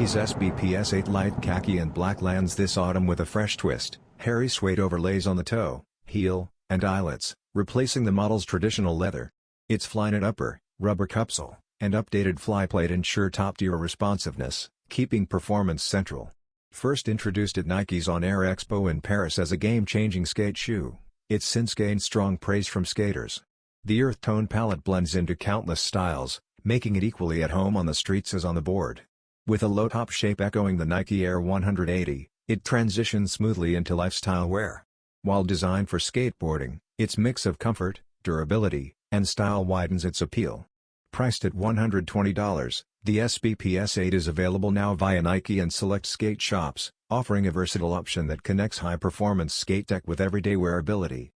Nike's SB PS8 Light Khaki and Black lands this autumn with a fresh twist, hairy suede overlays on the toe, heel, and eyelets, replacing the model's traditional leather. Its Flyknit upper, rubber cupsole, and updated Flyplate ensure top-tier responsiveness, keeping performance central. First introduced at Nike's on-air Expo in Paris as a game-changing skate shoe, it's since gained strong praise from skaters. The earth tone palette blends into countless styles, making it equally at home on the streets as on the board. With a low-top shape echoing the Nike Air 180, it transitions smoothly into lifestyle wear. While designed for skateboarding, its mix of comfort, durability, and style widens its appeal. Priced at $120, the SB PS8 is available now via Nike and select skate shops, offering a versatile option that connects high-performance skate tech with everyday wearability.